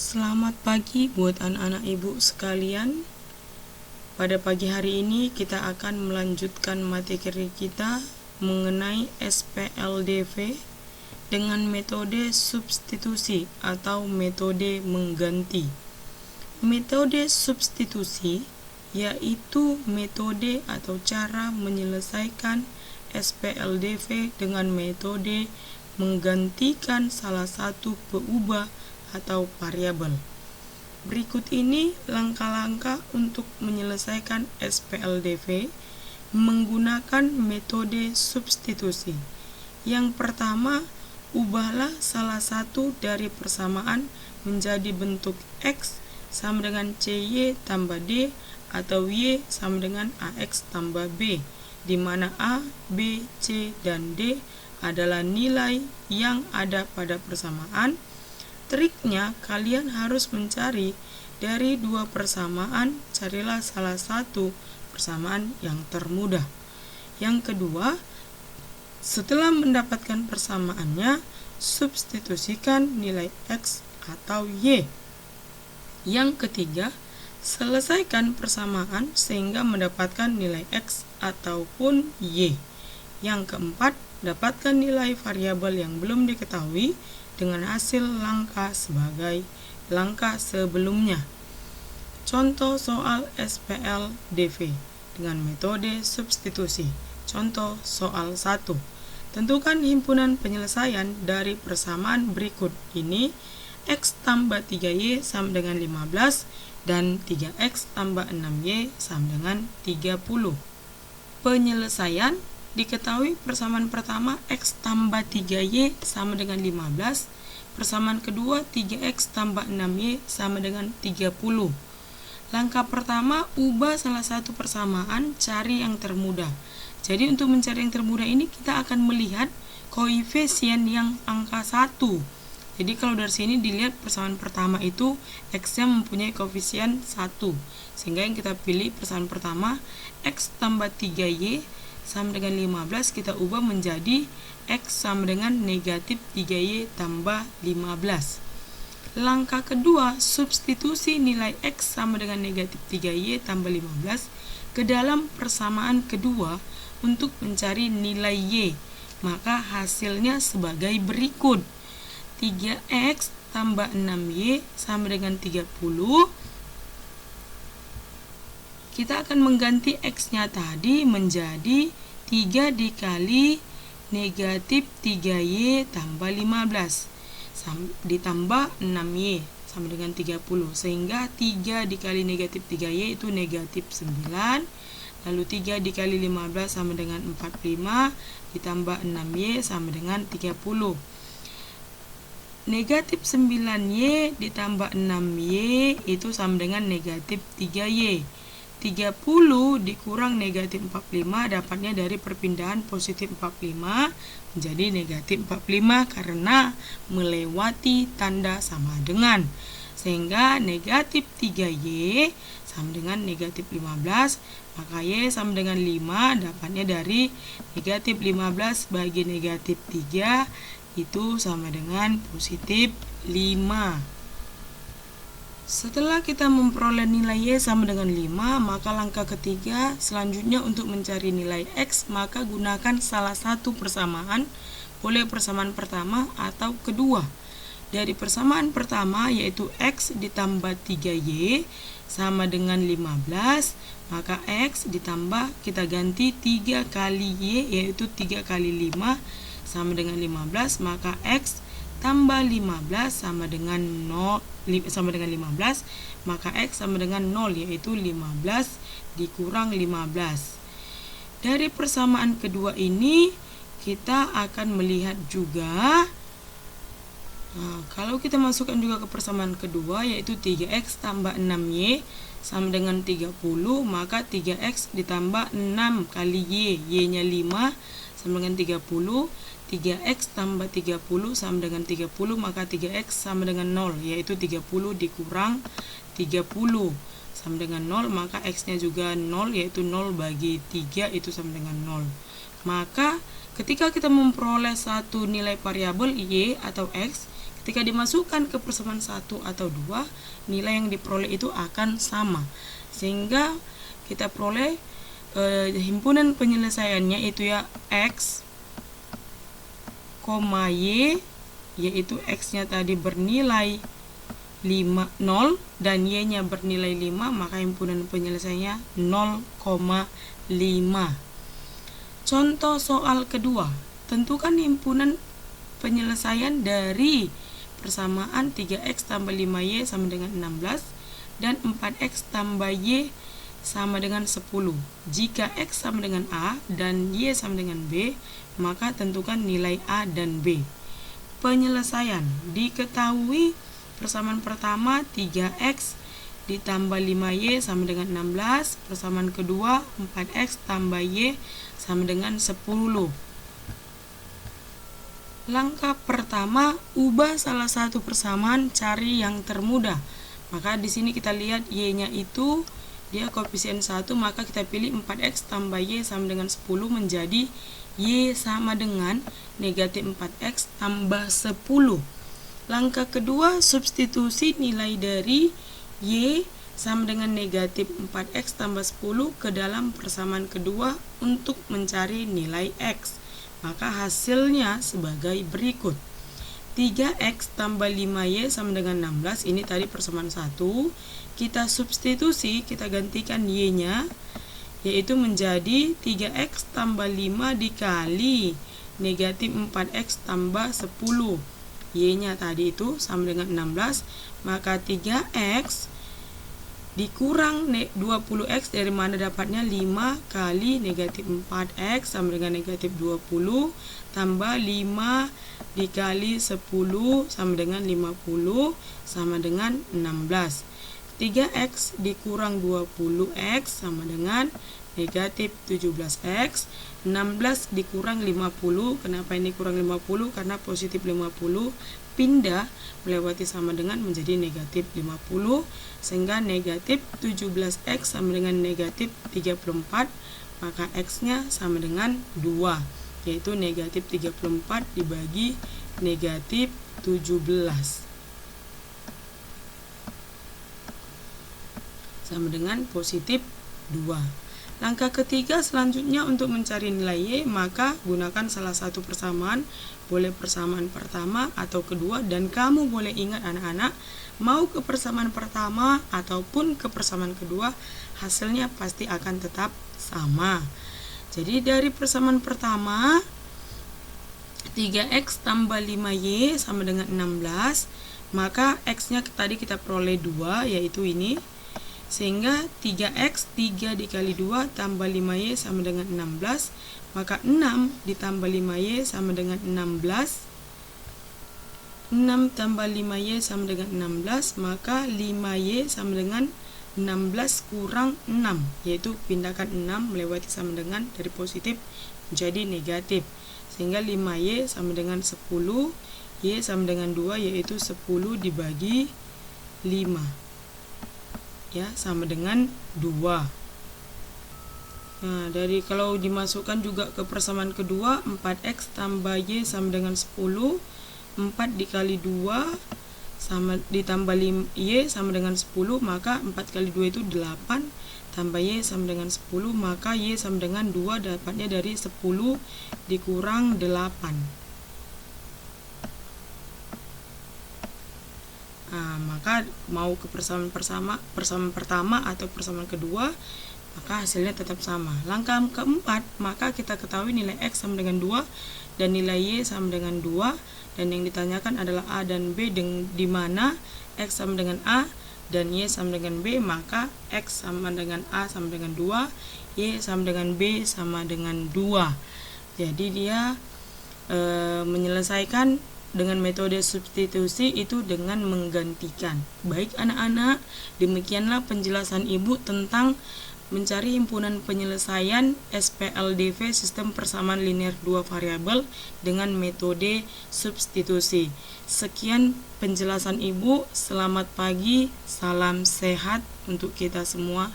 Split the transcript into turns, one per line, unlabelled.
Selamat pagi buat anak-anak ibu sekalian. Pada pagi hari ini kita akan melanjutkan materi kita mengenai SPLDV dengan metode substitusi atau metode mengganti. Metode substitusi yaitu metode atau cara menyelesaikan SPLDV dengan metode menggantikan salah satu peubah atau variabel. Berikut ini langkah-langkah untuk menyelesaikan SPLDV menggunakan metode substitusi. Yang pertama, ubahlah salah satu dari persamaan menjadi bentuk X sama dengan CY tambah D atau Y sama dengan AX tambah B, di mana A, B, C, dan D adalah nilai yang ada pada persamaan. Triknya, kalian harus mencari dari dua persamaan, carilah salah satu persamaan yang termudah. Yang kedua, setelah mendapatkan persamaannya, substitusikan nilai X atau Y. Yang ketiga, selesaikan persamaan sehingga mendapatkan nilai X ataupun Y. Yang keempat, dapatkan nilai variabel yang belum diketahui dengan hasil langkah sebagai langkah sebelumnya. Contoh soal SPLDV dengan metode substitusi. Contoh soal 1. Tentukan himpunan penyelesaian dari persamaan berikut ini: X tambah 3Y sama dengan 15 dan 3X tambah 6Y sama dengan 30. Penyelesaian diketahui persamaan pertama X tambah 3Y sama dengan 15, persamaan kedua 3X tambah 6Y sama dengan 30. Langkah pertama, ubah salah satu persamaan, cari yang termudah. Jadi untuk mencari yang termudah ini kita akan melihat koefisien yang angka 1. Jadi kalau dari sini dilihat persamaan pertama itu X-nya mempunyai koefisien 1. Sehingga yang kita pilih persamaan pertama X tambah 3Y sama dengan 15 kita ubah menjadi X sama dengan negatif 3Y tambah 15. Langkah kedua, substitusi nilai X sama dengan negatif 3Y tambah 15 ke dalam persamaan kedua untuk mencari nilai Y. Maka hasilnya sebagai berikut: 3X tambah 6Y sama dengan 30. Kita akan mengganti X-nya tadi menjadi 3 dikali negatif 3Y tambah 15 ditambah 6Y sama dengan 30. Sehingga 3 dikali negatif 3Y itu negatif 9. Lalu 3 dikali 15 sama dengan 45 ditambah 6Y sama dengan 30. Negatif 9Y ditambah 6Y itu sama dengan negatif 3Y. 30 dikurang negatif 45 dapatnya dari perpindahan positif 45 menjadi negatif 45 karena melewati tanda sama dengan. Sehingga negatif 3Y sama dengan negatif 15, maka Y sama dengan 5 dapatnya dari negatif 15 bagi negatif 3 itu sama dengan positif 5. Setelah kita memperoleh nilai Y sama dengan 5, maka langkah ketiga selanjutnya untuk mencari nilai X, maka gunakan salah satu persamaan, boleh persamaan pertama atau kedua. Dari persamaan pertama yaitu X ditambah 3Y sama dengan 15, maka X ditambah kita ganti 3 kali Y yaitu 3 kali 5 sama dengan 15, maka X tambah 15 sama dengan 0 sama dengan 15, maka X sama dengan 0 yaitu 15 dikurang 15. Dari persamaan kedua ini kita akan melihat juga, kalau kita masukkan juga ke persamaan kedua yaitu 3X tambah 6Y sama dengan 30, maka 3X ditambah 6 kali Y, Y-nya 5 sama dengan 30. 3X tambah 30 sama dengan 30, maka 3X sama dengan 0 yaitu 30 dikurang 30 sama dengan 0, maka X-nya juga 0 yaitu 0 bagi 3 itu sama dengan 0. Maka ketika kita memperoleh satu nilai variabel Y atau X, Ketika dimasukkan ke persamaan 1 atau 2, nilai yang diperoleh itu akan sama. Sehingga kita peroleh himpunan penyelesaiannya itu ya X, Y, yaitu X-nya tadi bernilai 0 dan Y-nya bernilai 5, maka himpunan penyelesaiannya 0,5. Contoh soal kedua, tentukan himpunan penyelesaian dari persamaan 3x tambah 5y sama dengan 16 dan 4x tambah y sama dengan 10. Jika x sama dengan A dan y sama dengan B, maka tentukan nilai A dan B. Penyelesaian diketahui persamaan pertama 3x ditambah 5y sama dengan 16, persamaan kedua 4x tambah y sama dengan 10. Langkah pertama, ubah salah satu persamaan, cari yang termudah. Maka di sini kita lihat y-nya itu dia koefisien 1, maka kita pilih 4x tambah y sama dengan 10 menjadi y sama dengan negatif 4x tambah 10. Langkah kedua, substitusi nilai dari y sama dengan negatif 4x tambah 10 ke dalam persamaan kedua untuk mencari nilai x. Maka hasilnya sebagai berikut. 3x tambah 5y sama dengan 16, ini tadi persamaan 1. Kita substitusi, kita gantikan y-nya, yaitu menjadi 3x tambah 5 dikali negatif 4x tambah 10. Y-nya tadi itu sama dengan 16, maka 3x dikurang 20x, dari mana dapatnya 5 kali negatif 4x sama dengan negatif 20 tambah 5 dikali 10 sama dengan 50 sama dengan 16. 3x dikurang 20x sama dengan negatif 17x. 16 dikurang 50, kenapa ini kurang 50? Karena positif 50 pindah melewati sama dengan menjadi negatif 50, sehingga negatif 17x sama dengan negatif 34, maka x-nya sama dengan 2, yaitu negatif 34 dibagi negatif 17 sama dengan positif 2. Langkah ketiga selanjutnya untuk mencari nilai y, maka gunakan salah satu persamaan, boleh persamaan pertama atau kedua, dan kamu boleh ingat anak-anak, mau ke persamaan pertama ataupun ke persamaan kedua, hasilnya pasti akan tetap sama. Jadi dari persamaan pertama 3x tambah 5y sama dengan 16, maka x-nya tadi kita peroleh 2, yaitu ini. Sehingga 3x 3 dikali 2 tambah 5y sama dengan 16, maka 6 ditambah 5y sama dengan 16. 6 tambah 5y sama dengan 16, maka 5y sama dengan 16 kurang 6, yaitu pindahkan 6 melewati sama dengan dari positif menjadi negatif. Sehingga 5y sama dengan 10, y sama dengan 2, yaitu 10 dibagi 5. Ya, sama dengan 2. Nah, dari kalau dimasukkan juga ke persamaan kedua, 4x tambah y sama dengan 10, 4 dikali 2 sama ditambah y sama dengan 10, maka 4 kali 2 itu 8, tambah y sama dengan 10, maka y sama dengan 2, dapatnya dari 10 dikurang 8. Nah, maka mau ke persamaan pertama atau persamaan kedua, maka hasilnya tetap sama. Langkah keempat, maka kita ketahui nilai x sama dengan 2 dan nilai y sama dengan 2, dan yang ditanyakan adalah a dan b, di mana x sama dengan a dan y sama dengan b, maka x sama dengan a sama dengan 2, y sama dengan b sama dengan 2. Jadi dia menyelesaikan dengan metode substitusi itu dengan menggantikan. Baik anak-anak, demikianlah penjelasan Ibu tentang mencari himpunan penyelesaian SPLDV sistem persamaan linear 2 variabel dengan metode substitusi. Sekian penjelasan Ibu, selamat pagi, salam sehat untuk kita semua.